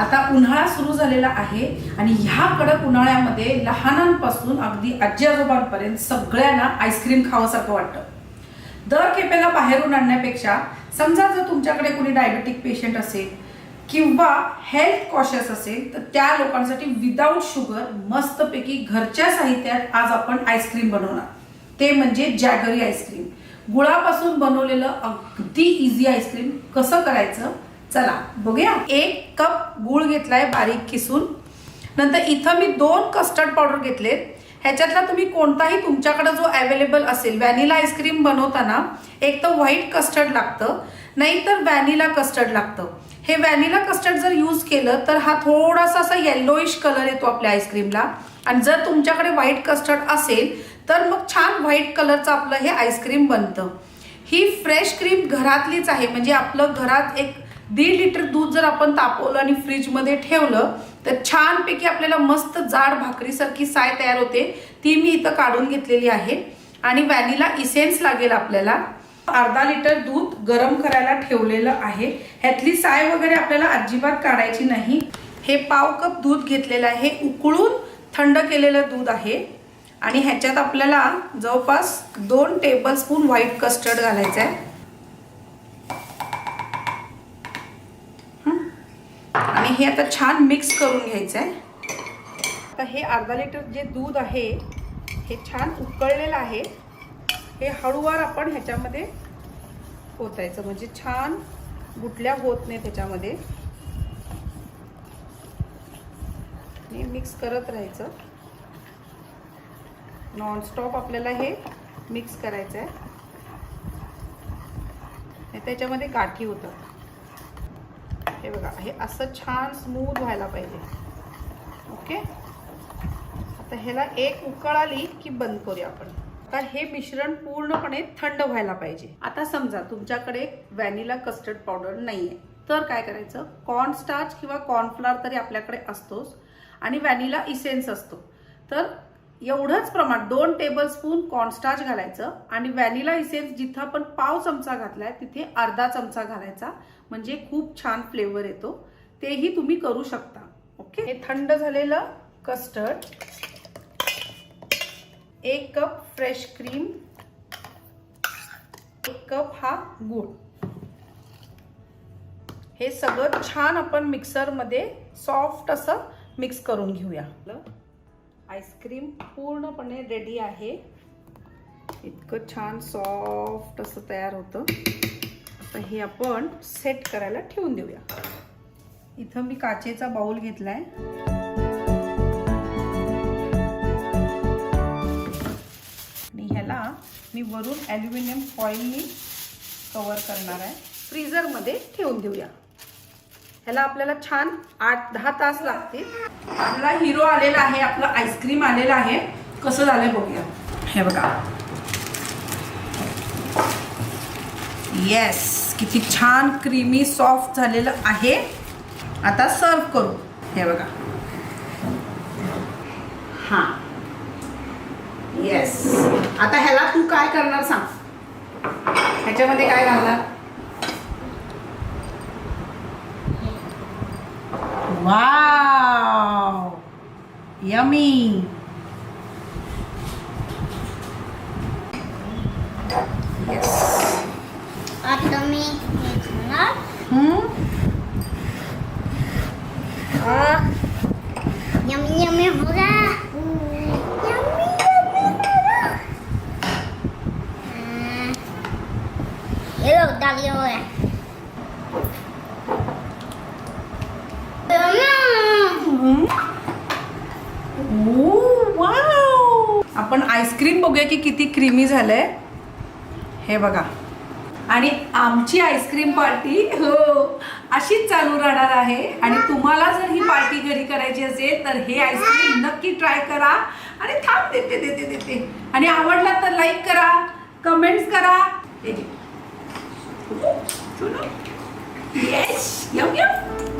आता उन्हाळा सुरू झालेला आहे आणि ह्या कडक उन्हाळ्यामध्ये लहानांपासून अगदी आजी आजोबांपर्यंत सगळ्यांना आईस्क्रीम खावंसारखं वाटतं. दर खेपेला बाहेरून आणण्यापेक्षा समजा जर तुमच्याकडे कोणी डायबेटिक पेशंट असेल किंवा हेल्थ कॉशियस असेल तर त्या लोकांसाठी विदाऊट शुगर मस्तपैकी घरच्या साहित्यात आज आपण आईस्क्रीम बनवणार. ते म्हणजे जॅगरी आईस्क्रीम. गुळापासून बनवलेलं अगदी इझी आईस्क्रीम कसं करायचं चला बघूया. 1 कप गूळ घेतलाय बारीक किसून. नंतर इथं मी 2 कस्टर्ड पावडर घेतलेत. ह्याच्यातला तुम्ही कोणताही तुमच्याकडे जो अवेलेबल असेल. व्हॅनिला आईस्क्रीम बनवताना एक तर व्हाईट कस्टर्ड लागतं नाहीतर व्हॅनिला कस्टर्ड लागतं. हे व्हॅनिला कस्टर्ड जर यूज केलं तर हा थोडासा असा येल्लोइश कलर येतो आपल्या आईस्क्रीमला. आणि जर तुमच्याकडे व्हाईट कस्टर्ड असेल तर मग छान व्हाईट कलरचं आपलं हे आईस्क्रीम बनतं. ही फ्रेश क्रीम घरातलीच आहे. म्हणजे आपलं घरात एक 1.5 लिटर दूध जर आपण तापवलं आणि फ्रीजमध्ये ठेवलं तर छानपैकी आपल्याला मस्त जाड भाकरीसारखी साय तयार होते. ती मी इथं काढून घेतलेली आहे. आणि व्हॅनिला इसेन्स लागेल आपल्याला. अर्धा लिटर दूध गरम करायला ठेवलेलं आहे. ह्यातली साय वगैरे आपल्याला अजिबात काढायची नाही. हे पाव कप दूध घेतलेलं आहे. उकळून थंड केलेलं दूध आहे. आणि ह्याच्यात आपल्याला जवळपास 2 टेबलस्पून व्हाईट कस्टर्ड घालायचं आहे. आणि हे आता छान मिक्स करून घ्यायचं आहे. आता हे अर्धा लिटर जे दूध आहे हे छान उकळलेलं आहे. हे हळूवार आपण ह्याच्यामध्ये ओतायचं म्हणजे छान गुटल्या होत नाही त्याच्यामध्ये. आणि मिक्स करत राहायचं. नॉनस्टॉप आपल्याला हे मिक्स करायचं आहे. त्याच्यामध्ये गाठी होतात. हे बघा हे असं छान स्मूथ व्हायला पाहिजे. ओके. आता ह्याला एक उकळ आली की बंद करूया आपण. आता हे मिश्रण पूर्णपणे थंड व्हायला पाहिजे. आता समजा तुमच्याकडे व्हॅनिला कस्टर्ड पावडर नाहीये तर काय करायचं. कॉर्नस्टार्च किंवा कॉर्नफ्लॉवर तरी आपल्याकडे असतोच आणि व्हॅनिला इसेन्स असतो. तर एवढंच प्रमाण 2 टेबलस्पून कॉर्नस्टार्च घालायचं आणि व्हॅनिला इसेन्स जिथं आपण पाव चमचा घातलाय तिथे अर्धा चमचा घालायचा. म्हणजे खूप छान फ्लेवर येतो. तेही तुम्ही करू शकता. ओके. हे थंड झालेलं custard, 1 cup fresh cream, 1 cup हा गूळ, हे सगळं छान आपण मिक्सरमध्ये सॉफ्ट असं मिक्स करून घेऊया. आईस्क्रीम पूर्णपणे रेडी आहे. इतकं छान सॉफ्ट असं तयार होतं. आता हे आपण सेट करायला ठेवून देऊया. इथं मी काचेचा बाउल घेतलाय. आणि ह्याला मी वरून ॲल्युमिनियम फॉइलनी कव्हर करणार आहे. फ्रीझरमध्ये ठेवून देऊया. ह्याला आपल्याला छान 8-10 तास लागतील. आपला हिरो आलेला आहे. आपलं आईस्क्रीम आलेलं आहे. कसं झालंय बघूया. हे बघा. येस किती छान क्रीमी सॉफ्ट झालेलं आहे. आता सर्व करू. हे बघा. हां येस. आता ह्याला तू काय करणार सांग. ह्याच्यामध्ये काय घालणार. Wow yummy. येस. आता मी हे खाणार. यम्मी यम्मी होगा. यम्मी यम्मी होगा. ये लो डाल दिया है. आपण आईस्क्रीम बघूया की किती क्रीमी झालंय. हे बघा. आणि आमची आईस्क्रीम पार्टी हो अशीच चालू राहणार आहे. आणि तुम्हाला जर ही पार्टी घरी करायची असेल तर हे आईस्क्रीम नक्की ट्राय करा. आणि थांब देते देते देते. आणि आवडला तर लाईक करा, कमेंट्स करा. Yes yum M.